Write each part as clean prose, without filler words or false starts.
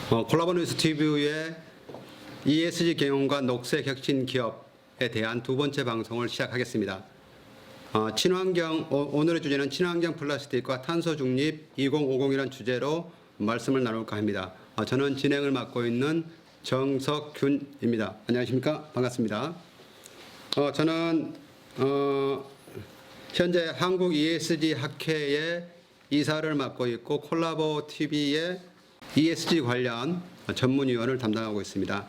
콜라보 뉴스 TV의 ESG 경영과 녹색 혁신 기업에 대한 두 번째 방송을 시작하겠습니다. 오늘의 주제는 친환경 플라스틱과 탄소 중립 2050이라는 주제로 말씀을 나눌까 합니다. 저는 진행을 맡고 있는 정석균입니다. 안녕하십니까? 반갑습니다. 저는 현재 한국 ESG 학회의 이사를 맡고 있고 콜라보 TV의 ESG 관련 전문위원을 담당하고 있습니다.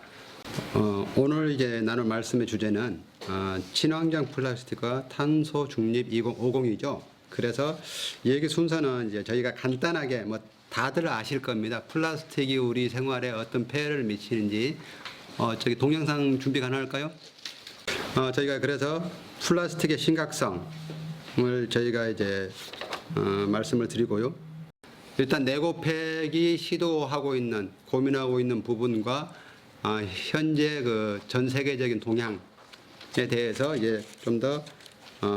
오늘 이제 나눌 말씀의 주제는 친환경 플라스틱과 탄소 중립 2050이죠. 그래서 얘기 순서는 이제 저희가 간단하게 다들 아실 겁니다. 플라스틱이 우리 생활에 어떤 폐해를 미치는지 저기 동영상 준비 가능할까요? 저희가 그래서 플라스틱의 심각성을 저희가 이제 말씀을 드리고요. 일단 내고팩이 시도하고 있는 고민하고 있는 부분과 현재 그 전 세계적인 동향에 대해서 이제 좀 더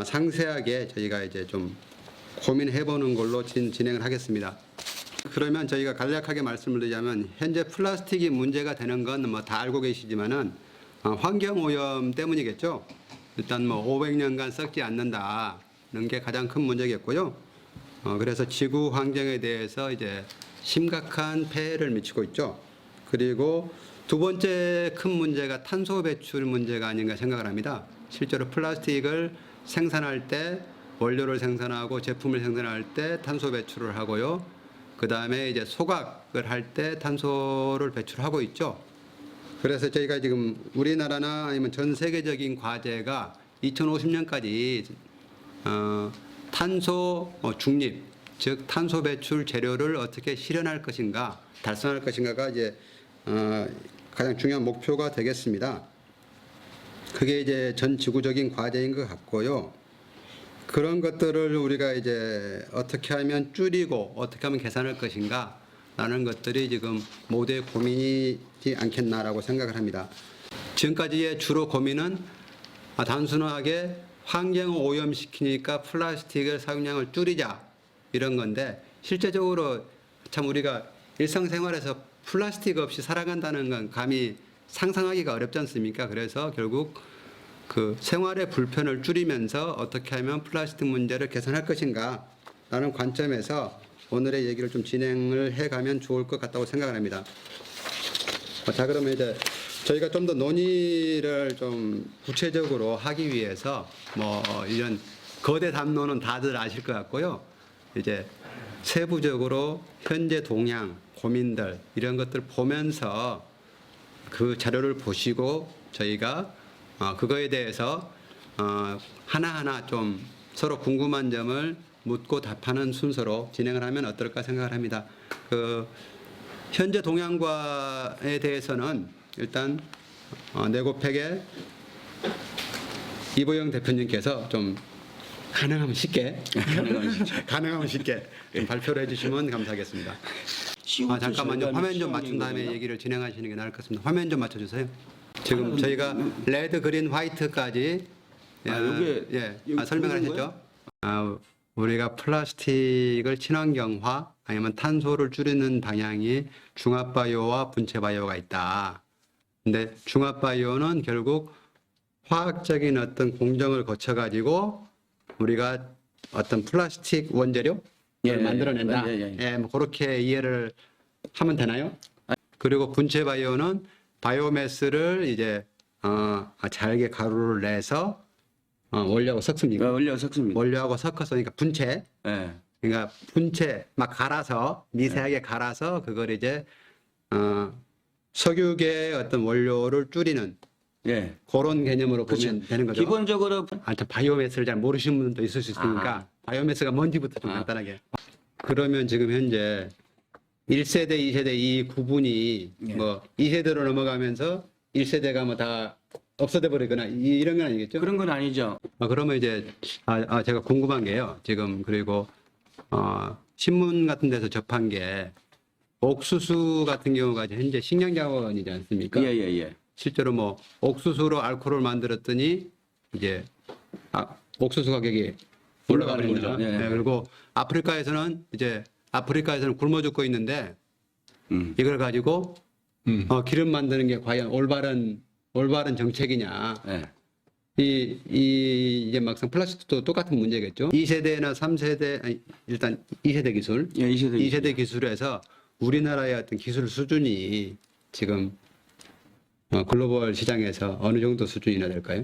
상세하게 저희가 이제 좀 고민해 보는 걸로 진행을 하겠습니다. 그러면 저희가 간략하게 말씀을 드리자면 현재 플라스틱이 문제가 되는 건 다 알고 계시지만은 환경 오염 때문이겠죠. 일단 500년간 썩지 않는다는 게 가장 큰 문제겠고요. 그래서 지구 환경에 대해서 이제 심각한 폐해를 미치고 있죠. 그리고 두 번째 큰 문제가 탄소 배출 문제가 아닌가 생각을 합니다. 실제로 플라스틱을 생산할 때 원료를 생산하고 제품을 생산할 때 탄소 배출을 하고요. 그 다음에 이제 소각을 할 때 탄소를 배출하고 있죠. 그래서 저희가 지금 우리나라나 아니면 전 세계적인 과제가 2050년까지 탄소 중립, 즉 탄소 배출 재료를 어떻게 실현할 것인가, 달성할 것인가가 이제 가장 중요한 목표가 되겠습니다. 그게 이제 전 지구적인 과제인 것 같고요. 그런 것들을 우리가 이제 어떻게 하면 줄이고 어떻게 하면 개선할 것인가라는 것들이 지금 모두의 고민이지 않겠나라고 생각을 합니다. 지금까지의 주로 고민은 단순하게 환경을 오염시키니까 플라스틱을 사용량을 줄이자 이런 건데, 실제적으로 참 우리가 일상생활에서 플라스틱 없이 살아간다는 건 감히 상상하기가 어렵지 않습니까? 그래서 결국 그 생활의 불편을 줄이면서 어떻게 하면 플라스틱 문제를 개선할 것인가 라는 관점에서 오늘의 얘기를 좀 진행을 해가면 좋을 것 같다고 생각을 합니다. 자, 그러면 이제 저희가 좀 더 논의를 좀 구체적으로 하기 위해서 이런 거대 담론은 다들 아실 것 같고요. 이제 세부적으로 현재 동향, 고민들 이런 것들 보면서 그 자료를 보시고 저희가 그거에 대해서 하나하나 좀 서로 궁금한 점을 묻고 답하는 순서로 진행을 하면 어떨까 생각을 합니다. 그 현재 동향과에 대해서는 일단 내고팩의 이보영 대표님께서 좀 가능하면 쉽게 좀 발표를 해주시면 감사하겠습니다. 잠깐만요. 화면 좀 맞춘 다음에 얘기를 진행하시는 게 나을 것 같습니다. 화면 좀 맞춰주세요. 지금 저희가 레드, 그린, 화이트까지 설명을 하셨죠. 우리가 플라스틱을 친환경화 아니면 탄소를 줄이는 방향이 중합바이오와 분체바이오가 있다. 근데 중합바이오는 결국 화학적인 어떤 공정을 거쳐가지고 우리가 어떤 플라스틱 원재료를 만들어낸다. 그렇게 이해를 하면 되나요? 그리고 분체바이오는 바이오매스를 이제 잘게 가루를 내서 원료하고 섞습니까? 원료하고 섞습니다. 원료하고 섞어서 그러니까 분체. 그러니까 분체 막 갈아서 미세하게 갈아서 그걸 이제 석유계 어떤 원료를 줄이는 그런 개념으로 보면 되는 거죠. 기본적으로 바이오매스를 잘 모르시는 분들도 있을 수 있으니까 바이오매스가 뭔지부터 좀 간단하게. 그러면 지금 현재 1세대, 2세대 이 구분이 2세대로 넘어가면서 1세대가 다 없어져 버리거나 이런 건 아니겠죠? 그런 건 아니죠. 그러면 이제 제가 궁금한 게요. 지금 그리고 신문 같은 데서 접한 게 옥수수 같은 경우가 현재 식량자원이지 않습니까? 실제로 옥수수로 알코올을 만들었더니 이제 옥수수 가격이 올라가는 거죠. 그리고 아프리카에서는 굶어 죽고 있는데 이걸 가지고 기름 만드는 게 과연 올바른 정책이냐. 네. 이제 막상 플라스틱도 똑같은 문제겠죠. 2세대나 3세대, 아니, 일단 2세대 기술. 예, 2세대 기술에서 우리나라의 어떤 기술 수준이 지금 글로벌 시장에서 어느 정도 수준이나 될까요?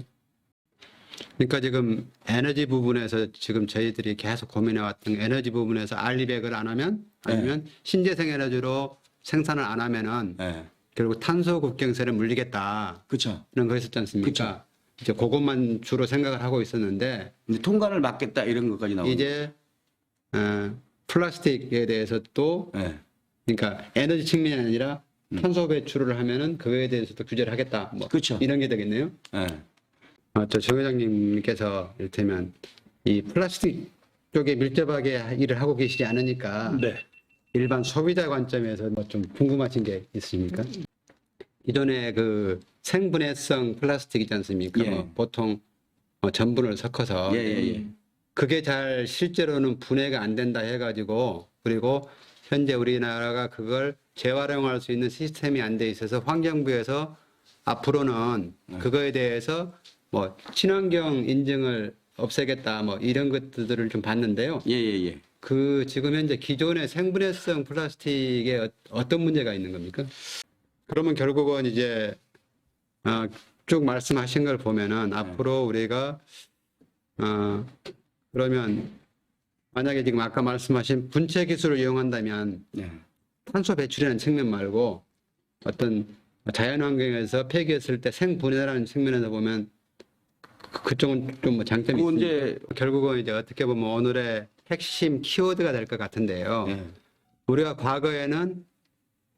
그러니까 지금 에너지 부분에서 지금 저희들이 계속 고민해왔던 에너지 부분에서 알리백을 안 하면 아니면 신재생 에너지로 생산을 안 하면은 네. 결국 탄소 국경세를 물리겠다. 그렇죠. 이런 거 있었지 않습니까? 그쵸. 이제 그것만 주로 생각을 하고 있었는데 이제 통관을 막겠다 이런 것까지 나오고. 이제 플라스틱에 대해서 또 네. 그러니까 에너지 측면이 아니라 탄소 배출을 하면은 그거에 대해서도 규제를 하겠다. 뭐 그쵸. 이런 게 되겠네요. 네. 정 회장님께서 이를테면 이 플라스틱 쪽에 밀접하게 일을 하고 계시지 않으니까 네. 일반 소비자 관점에서 뭐 좀 궁금하신 게 있으십니까? 이전에 그 생분해성 플라스틱 있지 않습니까? 예. 뭐 보통 전분을 섞어서 예. 그게 잘 실제로는 분해가 안 된다 해가지고 그리고 현재 우리나라가 그걸 재활용할 수 있는 시스템이 안 돼 있어서 환경부에서 앞으로는 그거에 대해서 뭐 친환경 인증을 없애겠다 뭐 이런 것들을 좀 봤는데요. 예. 그 지금 현재 기존의 생분해성 플라스틱에 어떤 문제가 있는 겁니까? 그러면 결국은 이제 쭉 말씀하신 걸 보면은 앞으로 우리가 그러면 만약에 지금 아까 말씀하신 분체 기술을 이용한다면 네. 탄소 배출이라는 측면 말고 어떤 자연환경에서 폐기했을 때 생분해라는 측면에서 보면 그쪽은 좀 뭐 장점이 그건 있으니까 이제 결국은 이제 어떻게 보면 오늘의 핵심 키워드가 될 것 같은데요. 네. 우리가 과거에는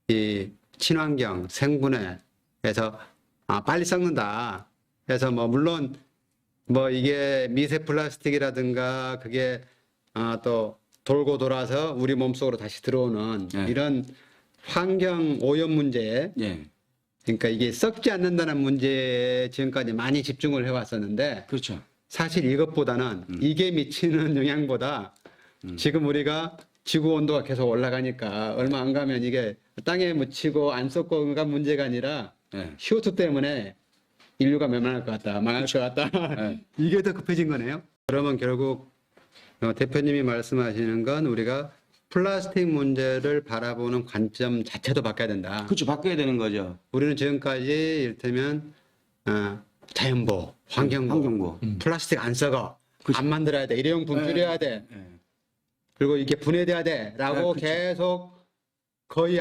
이 친환경 생분해에서 빨리 썩는다 해서 뭐 물론 뭐 이게 미세 플라스틱이라든가 그게 또 돌고 돌아서 우리 몸속으로 다시 들어오는 이런 환경 오염 문제 예. 그러니까 이게 썩지 않는다는 문제에 지금까지 많이 집중을 해왔었는데 그렇죠. 사실 이것보다는 이게 미치는 영향보다 지금 우리가 지구 온도가 계속 올라가니까 얼마 안 가면 이게 땅에 묻히고 안 썩고가 문제가 아니라 예. CO2 때문에 인류가 멸망할 것 같다, 망할 것 같다. 이게 더 급해진 거네요. 그러면 결국 대표님이 말씀하시는 건 우리가 플라스틱 문제를 바라보는 관점 자체도 바꿔야 된다. 그렇죠. 바뀌어야 되는 거죠. 우리는 지금까지 이를테면 자연보호, 환경보호, 플라스틱 안 썩어, 안 만들어야 돼, 일회용품 줄여야 돼, 그리고 이게 분해돼야 돼라고 계속 거의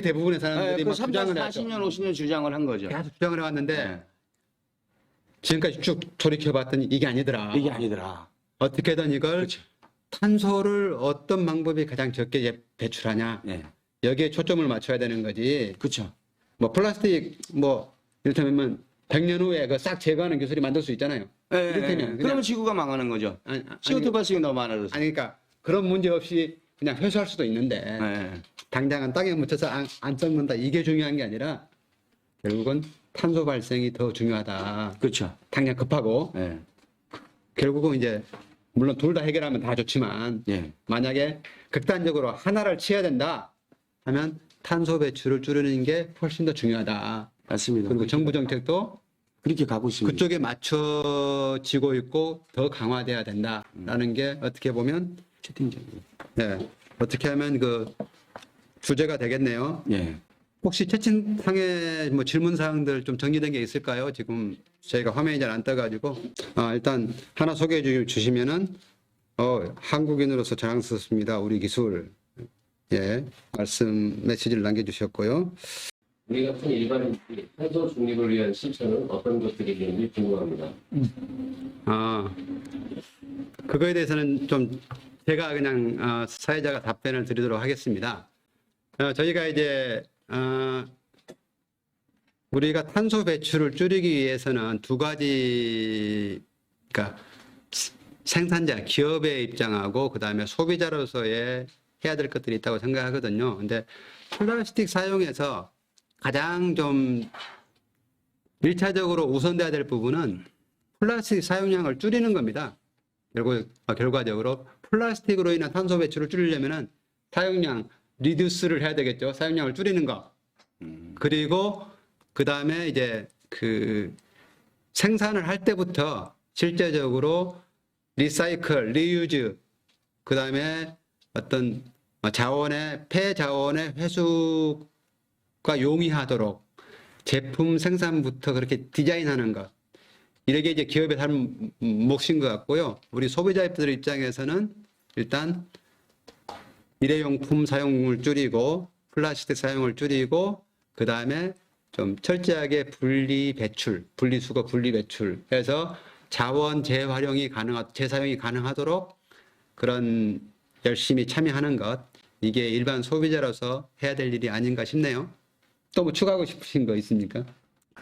대부분의 사람들이 막 주장을 했죠. 40년, 50년 주장을 한 거죠. 계속 주장을 해왔는데 지금까지 쭉 돌이켜봤더니 이게 아니더라. 이게 아니더라. 어떻게든 이걸 그렇죠. 탄소를 어떤 방법이 가장 적게 배출하냐 예. 여기에 초점을 맞춰야 되는 거지. 그렇죠. 뭐 플라스틱 뭐 이를테면 100년 후에 그 싹 제거하는 기술이 만들 수 있잖아요. 이를테면 그냥- 그러면 지구가 망하는 거죠. 아니, CO2 발생이 너무 많아져서. 아니 그러니까 그런 문제 없이 그냥 회수할 수도 있는데 예. 당장은 땅에 묻혀서 안 썩는다 이게 중요한 게 아니라 결국은 탄소 발생이 더 중요하다. 그렇죠. 당장 급하고 예. 결국은 이제 물론 둘 다 해결하면 다 좋지만 예. 만약에 극단적으로 하나를 취해야 된다 하면 탄소 배출을 줄이는 게 훨씬 더 중요하다. 맞습니다. 그리고 정부 정책도 그렇게 가고 있습니다. 그쪽에 맞춰지고 있고 더 강화돼야 된다라는 게 어떻게 보면 채팅창. 네, 어떻게 하면 그 주제가 되겠네요. 예. 혹시 채팅창에 뭐 질문 사항들 좀 정리된 게 있을까요? 지금 저희가 화면이 잘 안 떠가지고 일단 하나 소개해 주시면은 한국인으로서 자랑스럽습니다. 우리 기술 말씀 메시지를 남겨주셨고요. 우리 같은 일반인들이 탄소 중립을 위한 실천은 어떤 것들이 있는지 궁금합니다. 그거에 대해서는 좀 제가 그냥 사회자가 답변을 드리도록 하겠습니다. 저희가 이제 우리가 탄소 배출을 줄이기 위해서는 두 가지, 그러니까 생산자, 기업의 입장하고 그 다음에 소비자로서의 해야 될 것들이 있다고 생각하거든요. 근데 플라스틱 사용에서 가장 좀 1차적으로 우선돼야 될 부분은 플라스틱 사용량을 줄이는 겁니다. 결과적으로 플라스틱으로 인한 탄소 배출을 줄이려면은 사용량 리듀스를 해야 되겠죠. 사용량을 줄이는 거. 그리고 그 다음에 이제 그 생산을 할 때부터 실제적으로 리사이클, 리유즈, 그 다음에 어떤 폐자원의 회수가 용이하도록 제품 생산부터 그렇게 디자인하는 것. 이렇게 이제 기업의 삶 몫인 것 같고요. 우리 소비자들 입장에서는 일단 일회용품 사용을 줄이고 플라스틱 사용을 줄이고 그 다음에 좀 철저하게 분리수거 분리 배출해서 자원 재활용이 재사용이 가능하도록 그런 열심히 참여하는 것, 이게 일반 소비자로서 해야 될 일이 아닌가 싶네요. 또 뭐 추가하고 싶으신 거 있습니까?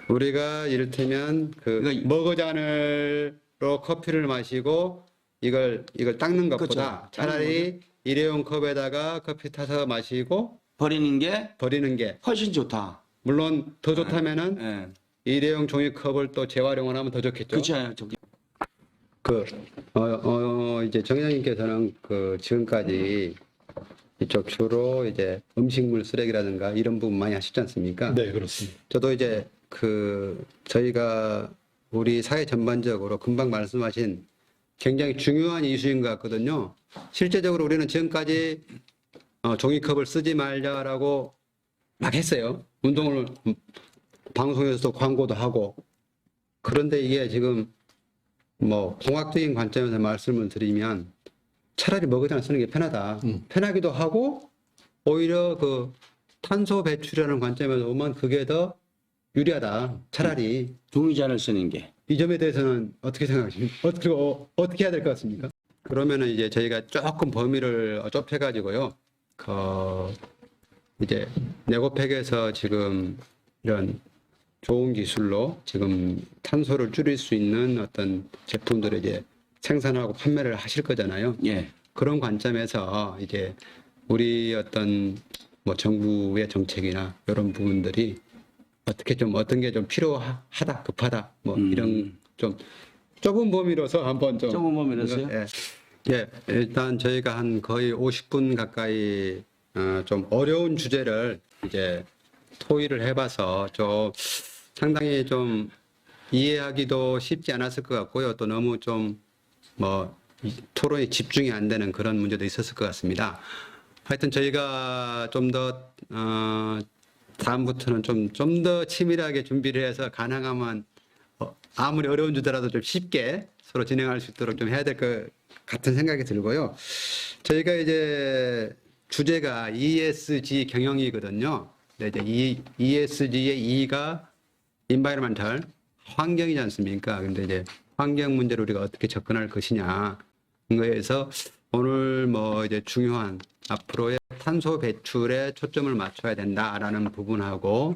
우리가 이를테면 그 머그잔으로 커피를 마시고 이걸 닦는 것보다 그렇죠. 차라리 일회용 컵에다가 커피 타서 마시고 버리는 게 버리는 게 훨씬 좋다. 물론 더 좋다면은 예. 일회용 종이컵을 또 재활용을 하면 더 좋겠죠. 그렇죠. 저기 이제 정 회장님께서는 그 지금까지 이쪽 주로 이제 음식물 쓰레기라든가 이런 부분 많이 하시지 않습니까? 네, 그렇습니다. 저도 이제 저희가 우리 사회 전반적으로 금방 말씀하신 굉장히 중요한 이슈인 것 같거든요. 실제적으로 우리는 지금까지 종이컵을 쓰지 말자라고 막 했어요. 운동을 방송에서도 광고도 하고. 그런데 이게 지금 뭐 공학적인 관점에서 말씀을 드리면 차라리 머그잔을 쓰는 게 편하다. 편하기도 하고 오히려 그 탄소 배출이라는 관점에서 보면 그게 더 유리하다. 차라리 종이잔을 쓰는 게. 이 점에 대해서는 어떻게 생각하십니까? 어떻게 해야 될 것 같습니까? 그러면은 이제 저희가 조금 범위를 좁혀가지고요. 이제 네고팩에서 지금 이런 좋은 기술로 지금 탄소를 줄일 수 있는 어떤 제품들을 이제 생산하고 판매를 하실 거잖아요. 예. 그런 관점에서 이제 우리 어떤 뭐 정부의 정책이나 이런 부분들이 어떤 게 좀 필요하다, 급하다, 뭐 이런 좀 좁은 범위로서 한번 좀. 좁은 범위로서요? 예. 예, 일단 저희가 한 거의 50분 가까이 좀 어려운 주제를 이제 토의를 해봐서 좀 상당히 좀 이해하기도 쉽지 않았을 것 같고요. 또 너무 좀 뭐 토론이 집중이 안 되는 그런 문제도 있었을 것 같습니다. 하여튼 저희가 좀 더 다음부터는 좀 더 치밀하게 준비를 해서 가능하면 아무리 어려운 주제라도 좀 쉽게 서로 진행할 수 있도록 좀 해야 될 것 같은 생각이 들고요. 저희가 이제 주제가 ESG 경영이거든요. 근데 이제 ESG의 E가 environmental, 환경이지 않습니까? 근데 이제 환경 문제를 우리가 어떻게 접근할 것이냐. 그거에서 오늘 뭐 이제 중요한 앞으로의 탄소 배출에 초점을 맞춰야 된다라는 부분하고,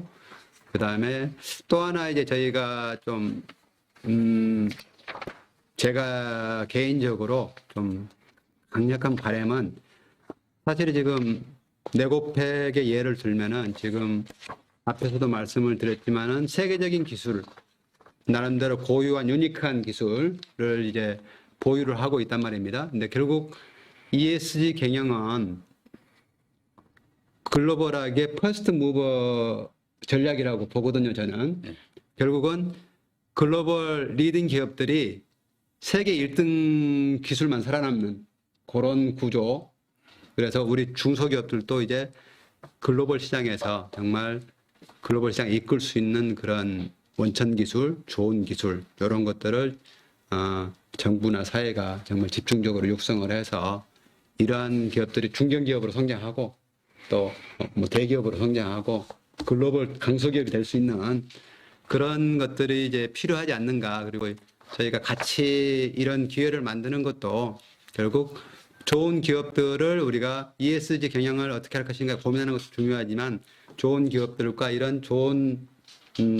그 다음에 또 하나 이제 저희가 좀, 제가 개인적으로 좀 강력한 바람은 사실 지금 네고팩의 예를 들면은 지금 앞에서도 말씀을 드렸지만은 세계적인 기술, 나름대로 고유한 유니크한 기술을 이제 보유를 하고 있단 말입니다. 근데 결국 ESG 경영은 글로벌하게 퍼스트 무버 전략이라고 보거든요, 저는. 결국은 글로벌 리딩 기업들이 세계 1등 기술만 살아남는 그런 구조. 그래서 우리 중소기업들도 이제 글로벌 시장에서 정말 글로벌 시장을 이끌 수 있는 그런 원천 기술, 좋은 기술, 이런 것들을 정부나 사회가 정말 집중적으로 육성을 해서 이러한 기업들이 중견기업으로 성장하고 또 뭐 대기업으로 성장하고 글로벌 강소기업이 될 수 있는 그런 것들이 이제 필요하지 않는가. 그리고 저희가 같이 이런 기회를 만드는 것도 결국 좋은 기업들을 우리가 ESG 경영을 어떻게 할 것인가 고민하는 것도 중요하지만 좋은 기업들과 이런 좋은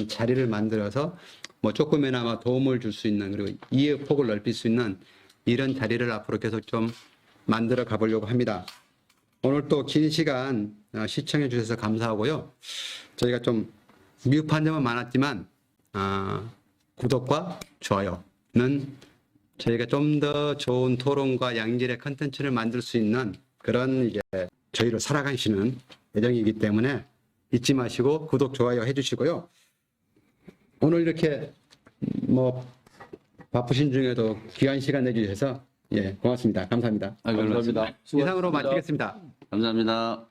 자리를 만들어서 뭐 조금이나마 도움을 줄 수 있는, 그리고 이해 폭을 넓힐 수 있는 이런 자리를 앞으로 계속 좀 만들어 가보려고 합니다. 오늘 또 긴 시간 시청해 주셔서 감사하고요. 저희가 좀 미흡한 점은 많았지만 구독과 좋아요는 저희가 좀 더 좋은 토론과 양질의 컨텐츠를 만들 수 있는 그런 이제 저희를 살아가시는 예정이기 때문에 잊지 마시고 구독, 좋아요 해주시고요. 오늘 이렇게 뭐 바쁘신 중에도 귀한 시간 내주셔서 예, 고맙습니다. 감사합니다. 감사합니다. 이상으로 마치겠습니다. 감사합니다.